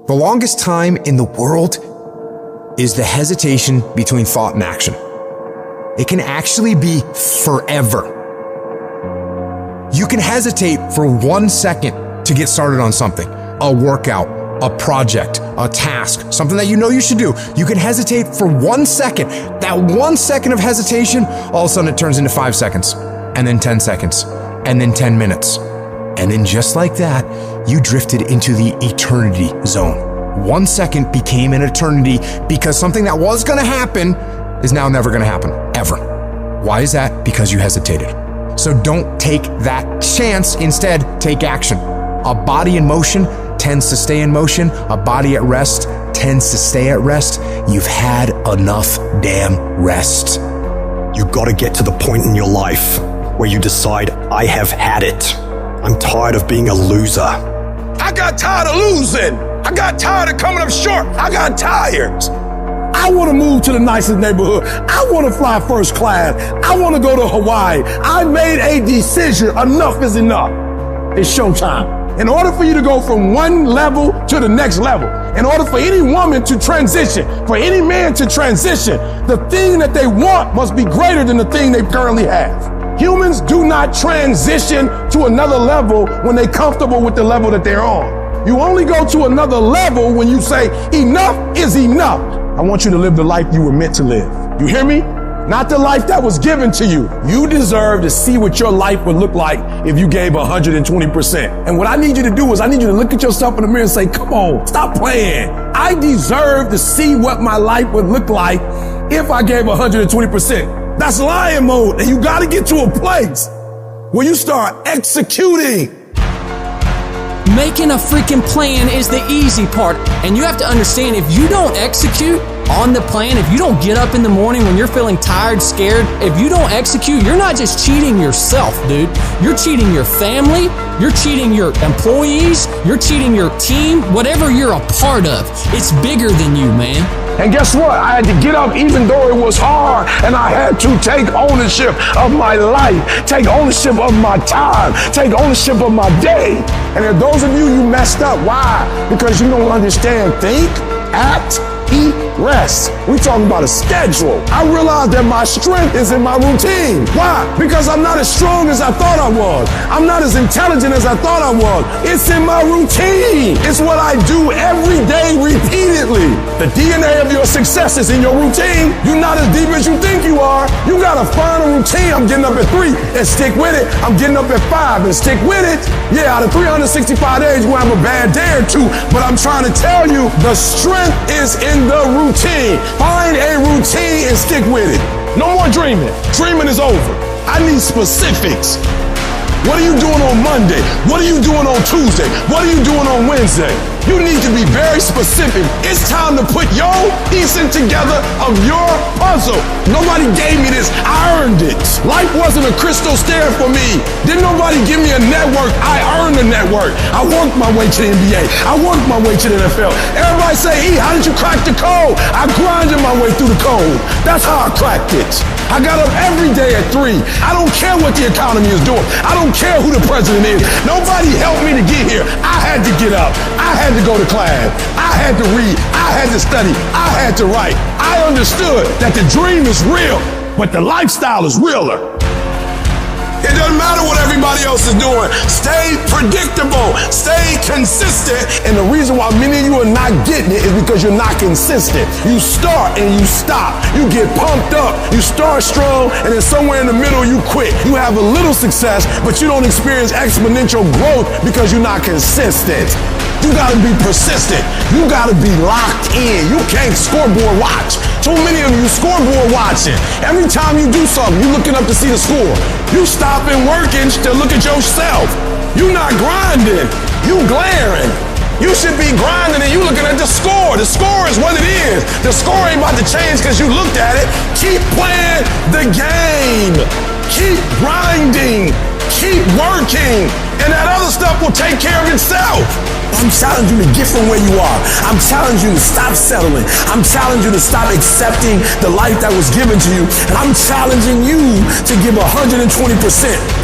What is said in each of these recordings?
The longest time in the world is the hesitation between thought and action. It can actually be forever. You can hesitate for 1 second to get started on something, a workout, a project, a task, something that you know you should do. You can hesitate for 1 second. That 1 second of hesitation, all of a sudden it turns into 5 seconds, and then 10 seconds, and then 10 minutes. And then just like that, you drifted into the eternity zone. 1 second became an eternity because something that was gonna happen is now never gonna happen, ever. Why is that? Because you hesitated. So don't take that chance. Instead, take action. A body in motion tends to stay in motion. A body at rest tends to stay at rest. You've had enough damn rest. You gotta get to the point in your life where you decide, I have had it. I'm tired of being a loser. I got tired of losing. I got tired of coming up short. I got tired. I want to move to the nicest neighborhood. I want to fly first class. I want to go to Hawaii. I made a decision. Enough is enough. It's showtime. In order for you to go from one level to the next level, in order for any woman to transition, for any man to transition, the thing that they want must be greater than the thing they currently have. Humans do not transition to another level when they're comfortable with the level that they're on. You only go to another level when you say, enough is enough. I want you to live the life you were meant to live. You hear me? Not the life that was given to you. You deserve to see what your life would look like if you gave 120%. And what I need you to do is I need you to look at yourself in the mirror and say, come on, stop playing. I deserve to see what my life would look like if I gave 120%. That's lion mode. And you got to get to a place where you start executing. Making a freaking plan is the easy part. And you have to understand, if you don't execute on the plan, if you don't get up in the morning when you're feeling tired, scared, if you don't execute, you're not just cheating yourself, dude. You're cheating your family. You're cheating your employees. You're cheating your team. Whatever you're a part of, it's bigger than you, man. And guess what? I had to get up even though it was hard, and I had to take ownership of my life, take ownership of my time, take ownership of my day. And if those of you messed up, why? Because you don't understand think, act, eat, rest. We talking about a schedule. I realized that my strength is in my routine. Why? Because I'm not as strong as I thought I was. I'm not as intelligent as I thought I was. It's in my routine. It's what I do every day repeatedly. The DNA of your success is in your routine. You're not as deep as you think you are. You gotta find a routine. I'm getting up at 3 and stick with it. I'm getting up at 5 and stick with it. Yeah, out of 365 days, you're gonna have a bad day or two, but I'm trying to tell you, the strength is in the routine. Find a routine and stick with it. No more dreaming. Dreaming is over. I need specifics. What are you doing on Monday? What are you doing on Tuesday? What are you doing on Wednesday? You need to be very specific. It's time to put your piecing together of your puzzle. Nobody gave me this. I earned it. Life wasn't a crystal stair for me. Didn't nobody give me a network. I earned the network. I worked my way to the NBA. I worked my way to the NFL. Everybody say, E, how did you crack the code? I grinded my way through the code. That's how I cracked it. I got up every day at 3. I don't care what the economy is doing. I don't care who the president is. Nobody helped me to get here. I had to get up. I had to go to class. I had to read. I had to study. I had to write. I understood that the dream is real, but the lifestyle is realer. It doesn't matter what everybody else is doing. Stay predictable. Stay consistent. And the reason why many of you are not getting it is because you're not consistent. You start and you stop. You get pumped up. You start strong, and then somewhere in the middle you quit. You have a little success, but you don't experience exponential growth because you're not consistent. You gotta be persistent. You gotta be locked in. You can't scoreboard watch. Too many of you scoreboard watching. Every time you do something, you looking up to see the score. You stopping working to look at yourself. You not grinding. You glaring. You should be grinding and you looking at the score. The score is what it is. The score ain't about to change because you looked at it. Keep playing the game. Keep grinding. Keep working. And that other stuff will take care of itself. I'm challenging you to get from where you are. I'm challenging you to stop settling. I'm challenging you to stop accepting the life that was given to you. And I'm challenging you to give 120%.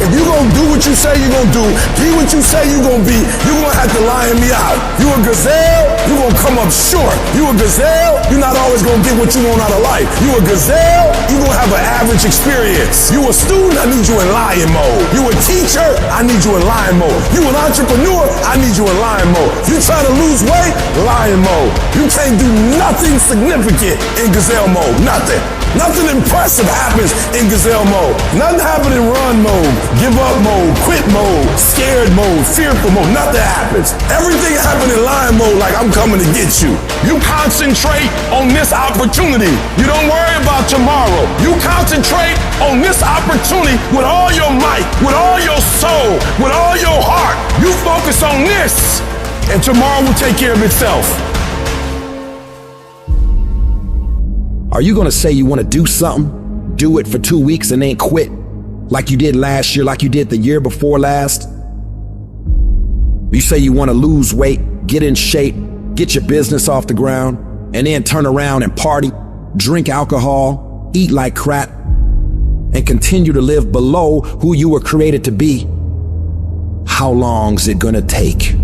If you're going to do what you say you're going to do, be what you say you're going to be, you're going to have to lie me out. You a gazelle, you're going to come up short. You a gazelle, you're not always going to get what you want out of life. You a gazelle, you're going to have an average experience. You a student, I need you in lion mode. You a teacher, I need you in lion mode. You an entrepreneur, I need you in lion mode. You trying to lose weight, lion mode. You can't do nothing significant in gazelle mode. Nothing. Nothing impressive happens in gazelle mode. Nothing happens in run mode, give up mode, quit mode, scared mode, fearful mode. Nothing happens. Everything happens in lion mode like I'm coming to get you. You concentrate on this opportunity. You don't worry about tomorrow. You concentrate on this opportunity with all your might, with all your soul, with all your heart. You focus on this, and tomorrow will take care of itself. Are you gonna say you wanna do something, do it for 2 weeks and then quit? Like you did last year, like you did the year before last? You say you wanna lose weight, get in shape, get your business off the ground, and then turn around and party, drink alcohol, eat like crap, and continue to live below who you were created to be. How long's it gonna take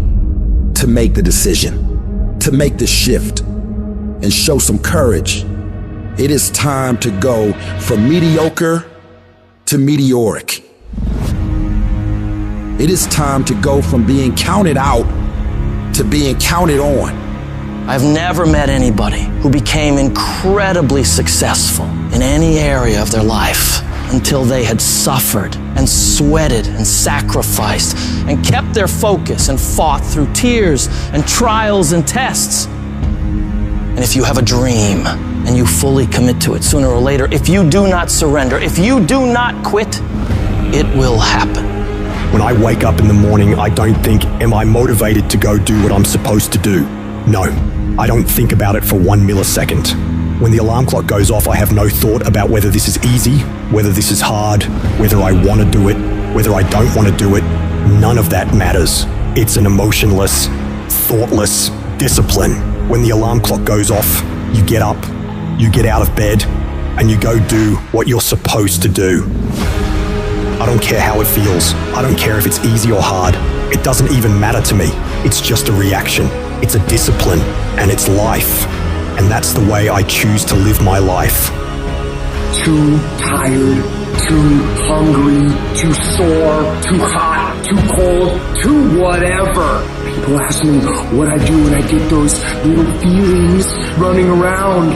to make the decision, to make the shift, and show some courage? It is time to go from mediocre to meteoric. It is time to go from being counted out to being counted on. I've never met anybody who became incredibly successful in any area of their life until they had suffered and sweated and sacrificed and kept their focus and fought through tears and trials and tests. And if you have a dream and you fully commit to it, sooner or later, if you do not surrender, if you do not quit, it will happen. When I wake up in the morning, I don't think, am I motivated to go do what I'm supposed to do? No, I don't think about it for 1 millisecond. When the alarm clock goes off, I have no thought about whether this is easy, whether this is hard, whether I want to do it, whether I don't want to do it. None of that matters. It's an emotionless, thoughtless discipline. When the alarm clock goes off, you get up, you get out of bed, and you go do what you're supposed to do. I don't care how it feels. I don't care if it's easy or hard. It doesn't even matter to me. It's just a reaction. It's a discipline, and it's life. And that's the way I choose to live my life. Too tired, too hungry, too sore, too hot, too cold, too whatever. People ask me what I do when I get those little feelings running around.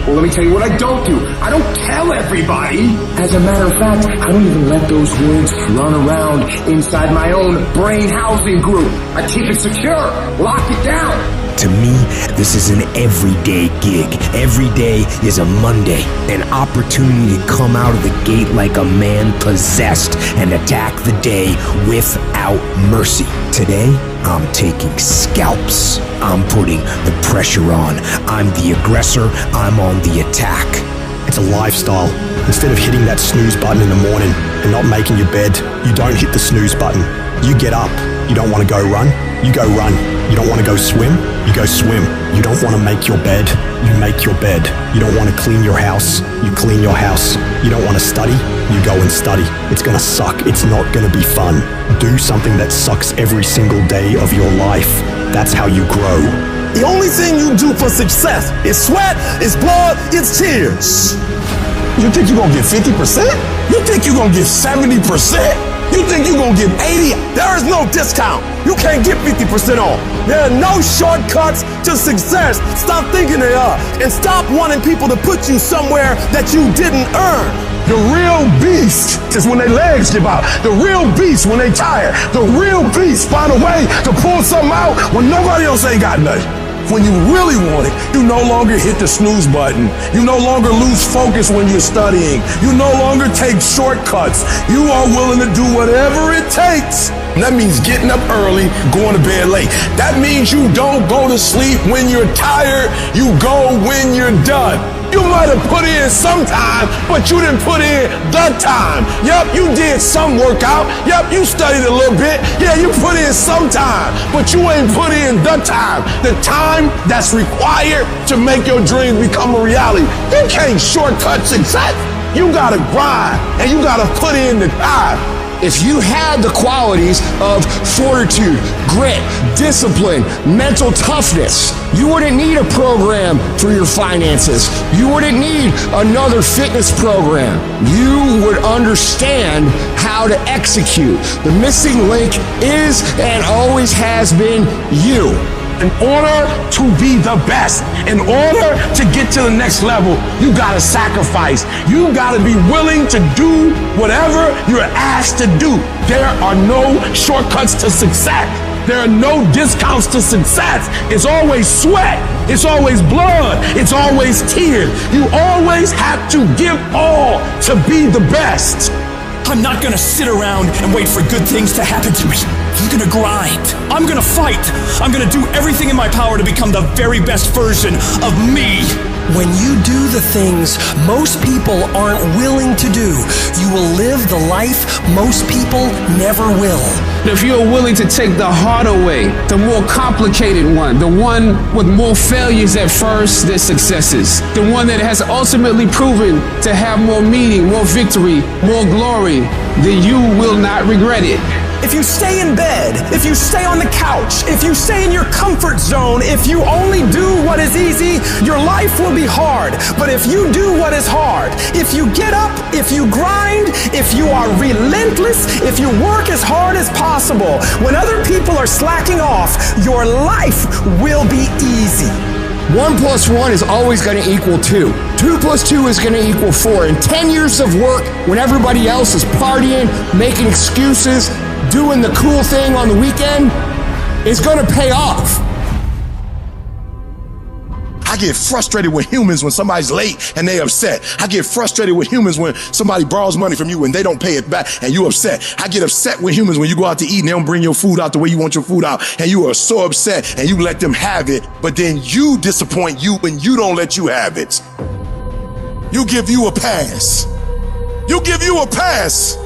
Well, let me tell you what I don't do. I don't tell everybody. As a matter of fact, I don't even let those words run around inside my own brain housing group. I keep it secure, lock it down. To me, this is an everyday gig. Every day is a Monday, an opportunity to come out of the gate like a man possessed and attack the day without mercy. Today, I'm taking scalps. I'm putting the pressure on. I'm the aggressor. I'm on the attack. It's a lifestyle. Instead of hitting that snooze button in the morning and not making your bed, you don't hit the snooze button. You get up. You don't want to go run? You go run. You don't want to go swim? You go swim. You don't want to make your bed? You make your bed. You don't want to clean your house? You clean your house. You don't want to study? You go and study. It's going to suck. It's not going to be fun. Do something that sucks every single day of your life. That's how you grow. The only thing you do for success is sweat, it's blood, it's tears. You think you're gonna get 50%? You think you're gonna get 70%? You think you're gonna get 80? There is no discount. You can't get 50% off. There are no shortcuts to success. Stop thinking they are. And stop wanting people to put you somewhere that you didn't earn. The real beast is when their legs give out. The real beast when they tired. The real beast find a way to pull something out when nobody else ain't got nothing. When you really want it, you no longer hit the snooze button. You no longer lose focus when you're studying. You no longer take shortcuts. You are willing to do whatever it takes. And that means getting up early, going to bed late. That means you don't go to sleep when you're tired. You go when you're done. You might have put in some time, but you didn't put in the time. Yep, you did some workout. Yep, you studied a little bit. Yeah, you put in some time, but you ain't put in the time. The time that's required to make your dreams become a reality. You can't shortcut success. You gotta grind, and you gotta put in the time. If you had the qualities of fortitude, grit, discipline, mental toughness, you wouldn't need a program for your finances. You wouldn't need another fitness program. You would understand how to execute. The missing link is and always has been you. In order to be the best, in order to get to the next level, you gotta sacrifice. You gotta be willing to do whatever you're asked to do. There are no shortcuts to success. There are no discounts to success. It's always sweat. It's always blood. It's always tears. You always have to give all to be the best. I'm not gonna sit around and wait for good things to happen to me. I'm gonna grind. I'm gonna fight. I'm gonna do everything in my power to become the very best version of me. When you do the things most people aren't willing to do, you will live the life most people never will. If you're willing to take the harder way, the more complicated one, the one with more failures at first than successes, the one that has ultimately proven to have more meaning, more victory, more glory, then you will not regret it. If you stay in bed, if you stay on the couch, if you stay in your comfort zone, if you only do what is easy, your life will be hard. But if you do what is hard, if you get up, if you grind, if you are relentless, if you work as hard as possible, when other people are slacking off, your life will be easy. 1 + 1 is always going to equal 2. 2 + 2 is going to equal 4. And 10 years of work when everybody else is partying, making excuses, doing the cool thing on the weekend is going to pay off. I get frustrated with humans when somebody's late and they upset. I get frustrated with humans when somebody borrows money from you and they don't pay it back and you upset. I get upset with humans when you go out to eat and they don't bring your food out the way you want your food out and you are so upset and you let them have it, but then you disappoint you when you don't let you have it. You give you a pass. You give you a pass.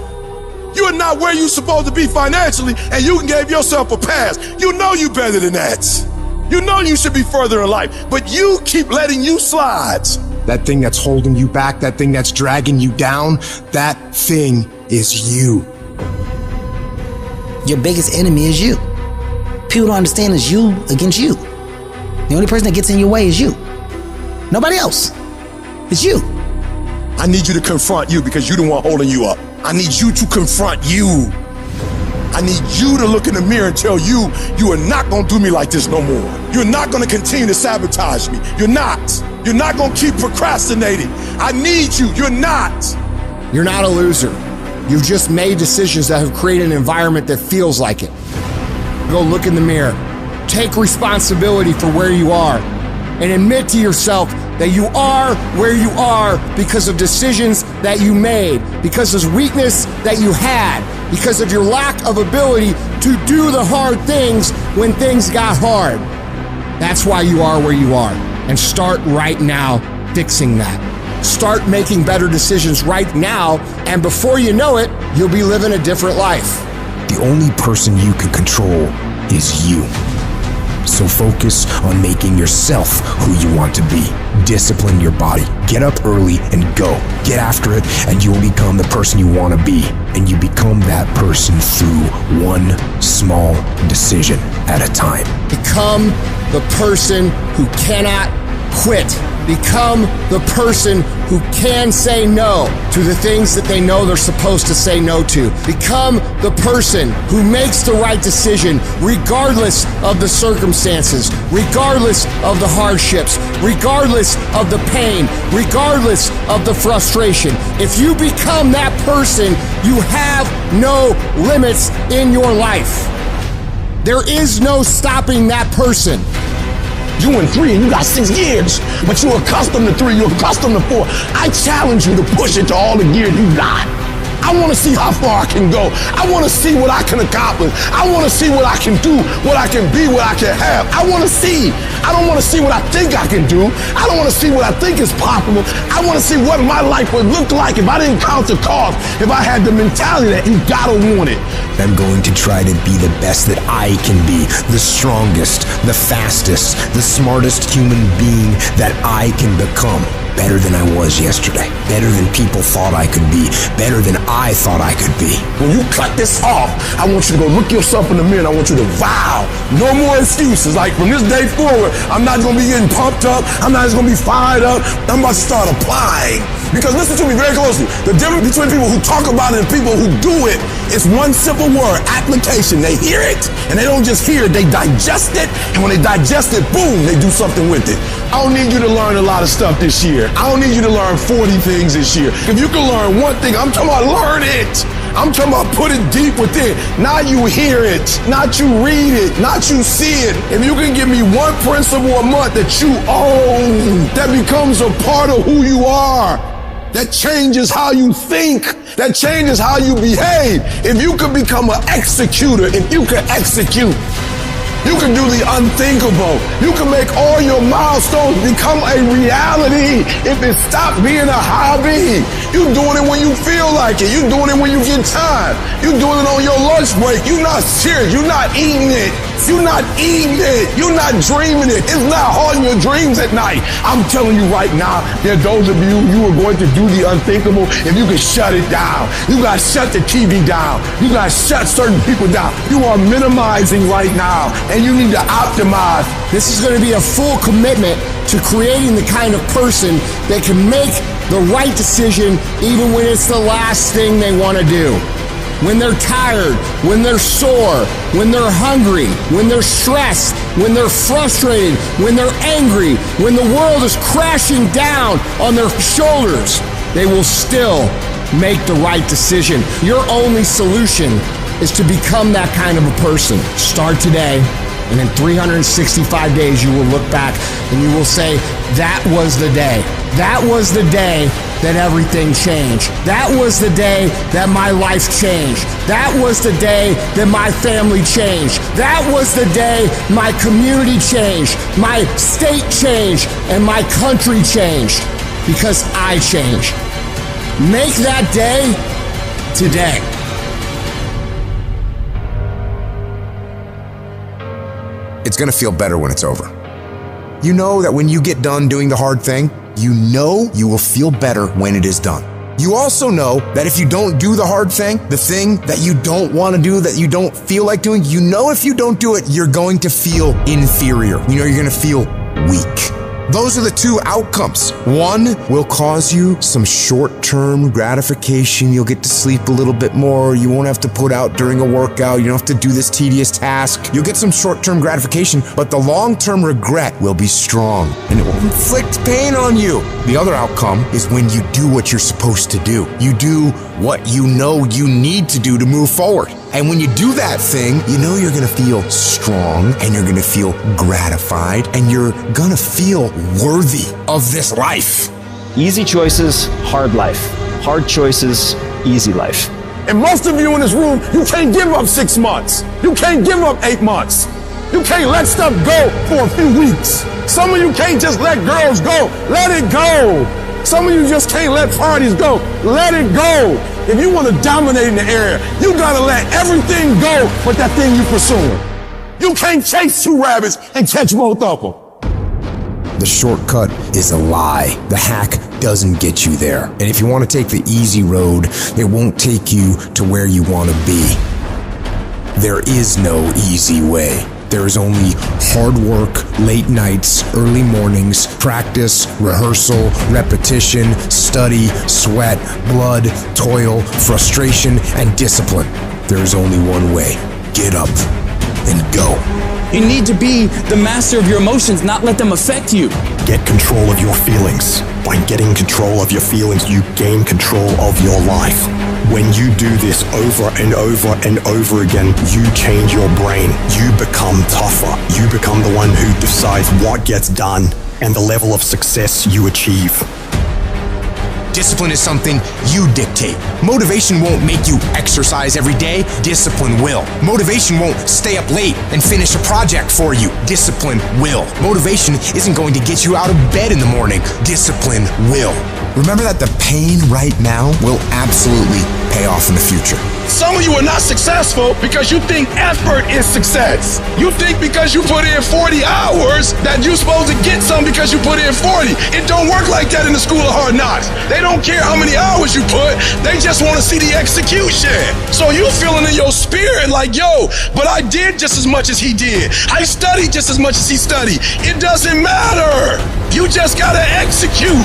You are not where you're supposed to be financially and you can give yourself a pass. You know you better than that. You know you should be further in life, but you keep letting you slide. That thing that's holding you back, that thing that's dragging you down, that thing is you. Your biggest enemy is you. People don't understand it's you against you. The only person that gets in your way is you. Nobody else. It's you. I need you to confront you because you're the one holding you up. I need you to confront you. I need you to look in the mirror and tell you, you are not gonna do me like this no more. You're not gonna continue to sabotage me. You're not. You're not gonna keep procrastinating. I need you. You're not. You're not a loser. You've just made decisions that have created an environment that feels like it. Go look in the mirror. Take responsibility for where you are and admit to yourself that you are where you are because of decisions that you made, because of weakness that you had, because of your lack of ability to do the hard things when things got hard. That's why you are where you are. And start right now fixing that. Start making better decisions right now, and before you know it, you'll be living a different life. The only person you can control is you. So focus on making yourself who you want to be. Discipline your body. Get up early and go. Get after it, and you will become the person you want to be. And you become that person through one small decision at a time. Become the person who cannot quit. Become the person who can say no to the things that they know they're supposed to say no to. Become the person who makes the right decision regardless of the circumstances, regardless of the hardships, regardless of the pain, regardless of the frustration. If you become that person, you have no limits in your life. There is no stopping that person. You in 3 and you got 6 gears, but you're accustomed to 3, you're accustomed to 4. I challenge you to push it to all the gears you got. I want to see how far I can go. I want to see what I can accomplish. I want to see what I can do, what I can be, what I can have. I want to see. I don't want to see what I think I can do. I don't want to see what I think is possible. I want to see what my life would look like if I didn't count the cost, if I had the mentality that you gotta want it. I'm going to try to be the best that I can be, the strongest, the fastest, the smartest human being that I can become. Better than I was yesterday. Better than people thought I could be. Better than I thought I could be. When you cut this off, I want you to go look yourself in the mirror and I want you to vow. No more excuses. Like from this day forward, I'm not going to be getting pumped up. I'm not just going to be fired up. I'm about to start applying. Because listen to me very closely. The difference between people who talk about it and people who do it is one simple word, application. They hear it and they don't just hear it, they digest it. And when they digest it, boom, they do something with it. I don't need you to learn a lot of stuff this year. I don't need you to learn 40 things this year. If you can learn one thing, I'm talking about learn it. I'm talking about put it deep within. Not you hear it, not you read it, not you see it. If you can give me one principle a month that you own, that becomes a part of who you are, that changes how you think, that changes how you behave. If you could become an executor, if you could execute, you can do the unthinkable. You can make all your milestones become a reality if it stops being a hobby. You're doing it when you feel like it. You're doing it when you get time. You're doing it on your lunch break. You're not serious. You're not eating it. You're not eating it. You're not dreaming it. It's not haunting your dreams at night. I'm telling you right now, there are those of you are going to do the unthinkable if you can shut it down. You got to shut the TV down. You got to shut certain people down. You are minimizing right now. And you need to optimize. This is going to be a full commitment to creating the kind of person that can make the right decision even when it's the last thing they want to do. When they're tired, when they're sore, when they're hungry, when they're stressed, when they're frustrated, when they're angry, when the world is crashing down on their shoulders, they will still make the right decision. Your only solution is to become that kind of a person. Start today. And in 365 days, you will look back and you will say, that was the day. That was the day that everything changed. That was the day that my life changed. That was the day that my family changed. That was the day my community changed, my state changed, and my country changed. Because I changed. Make that day today. It's going to feel better when it's over. You know that when you get done doing the hard thing, you know you will feel better when it is done. You also know that if you don't do the hard thing, the thing that you don't want to do, that you don't feel like doing, you know if you don't do it, you're going to feel inferior. You know you're going to feel weak. Those are the two outcomes. One will cause you some short-term gratification. You'll get to sleep a little bit more. You won't have to put out during a workout. You don't have to do this tedious task. You'll get some short-term gratification, but the long-term regret will be strong and it will inflict pain on you. The other outcome is when you do what you're supposed to do. You do what you know you need to do to move forward. And when you do that thing, you know you're going to feel strong and you're going to feel gratified and you're going to feel worthy of this life. Easy choices, hard life. Hard choices, easy life. And most of you in this room, you can't give up 6 months. You can't give up 8 months. You can't let stuff go for a few weeks. Some of you can't just let girls go. Let it go. Some of you just can't let parties go. Let it go. If you want to dominate in the area, you got to let everything go but that thing you're pursuing. You can't chase 2 rabbits and catch both of them. The shortcut is a lie. The hack doesn't get you there. And if you want to take the easy road, it won't take you to where you want to be. There is no easy way. There is only hard work, late nights, early mornings, practice, rehearsal, repetition, study, sweat, blood, toil, frustration, and discipline. There is only one way. Get up and go. You need to be the master of your emotions, not let them affect you. Get control of your feelings. By getting control of your feelings, you gain control of your life. When you do this over and over and over again, you change your brain. You become tougher. You become the one who decides what gets done and the level of success you achieve. Discipline is something you dictate. Motivation won't make you exercise every day. Discipline will. Motivation won't stay up late and finish a project for you. Discipline will. Motivation isn't going to get you out of bed in the morning. Discipline will. Remember that the pain right now will absolutely pay off in the future. Some of you are not successful because you think effort is success. You think because you put in 40 hours that you're supposed to get some because you put in 40. It don't work like that in the school of hard knocks. They don't care how many hours you put. They just want to see the execution. So you feeling in your spirit like, yo, but I did just as much as he did. I studied just as much as he studied. It doesn't matter. You just got to execute.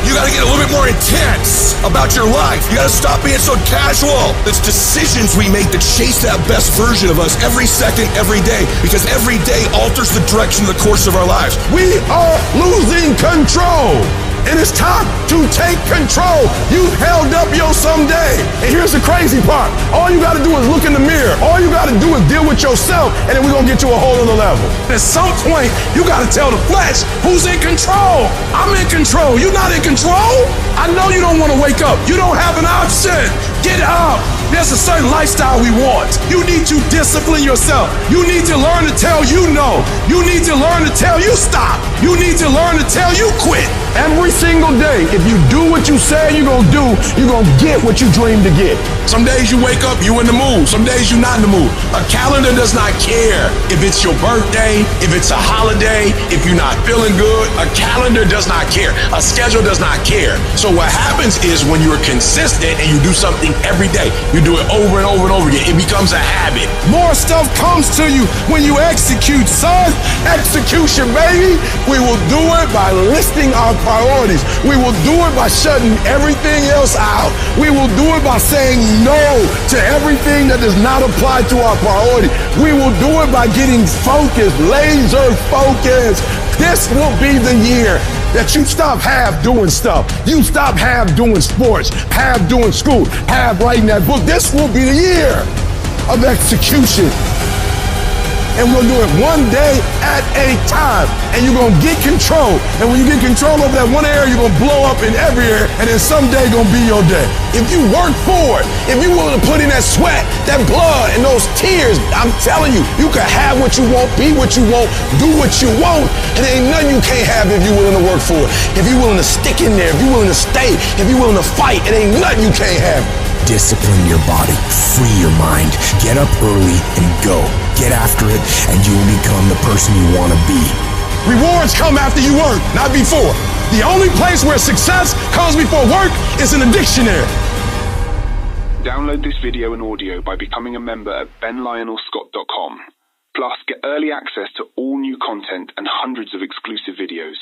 You gotta get a little bit more intense about your life. You gotta stop being so casual. It's decisions we make that chase that best version of us every second, every day, because every day alters the direction of the course of our lives. We are losing control. And it's time to take control. You've held up your someday. And here's the crazy part. All you gotta do is look in the mirror. All you gotta do is deal with yourself, and then we're gonna get to a whole other level. At some point, you gotta tell the flesh who's in control. I'm in control. You're not in control. I know you don't wanna wake up. You don't have an option. Get up. There's a certain lifestyle we want. You need to discipline yourself. You need to learn to tell you no. You need to learn to tell you stop. You need to learn to tell you quit. Every single day, if you do what you say you're gonna do, you're gonna get what you dream to get. Some days you wake up, you in the mood. Some days you're not in the mood. A calendar does not care if it's your birthday, if it's a holiday, if you're not feeling good. A calendar does not care. A schedule does not care. So what happens is when you're consistent and you do something every day, you do it over and over and over again, it becomes a habit. More stuff comes to you when you execute, son. Execution, baby. We will do it by listing our priorities. We will do it by shutting everything else out. We will do it by saying no to everything that does not apply to our priority. We will do it by getting focused, laser focused. This will be the year that you stop half doing stuff. You stop half doing sports, half doing school, half writing that book. This will be the year of execution. And we'll do it one day at a time. And you're gonna get control. And when you get control over that one area, you're gonna blow up in every area, and then someday gonna be your day. If you work for it, if you're willing to put in that sweat, that blood, and those tears, I'm telling you, you can have what you want, be what you want, do what you want, and there ain't nothing you can't have if you're willing to work for it. If you're willing to stick in there, if you're willing to stay, if you're willing to fight, it ain't nothing you can't have. Discipline your body, free your mind, get up early and go. Get after it, and you will become the person you want to be. Rewards come after you work, not before. The only place where success comes before work is in a dictionary. Download this video and audio by becoming a member at benlionelscott.com. Plus, get early access to all new content and hundreds of exclusive videos.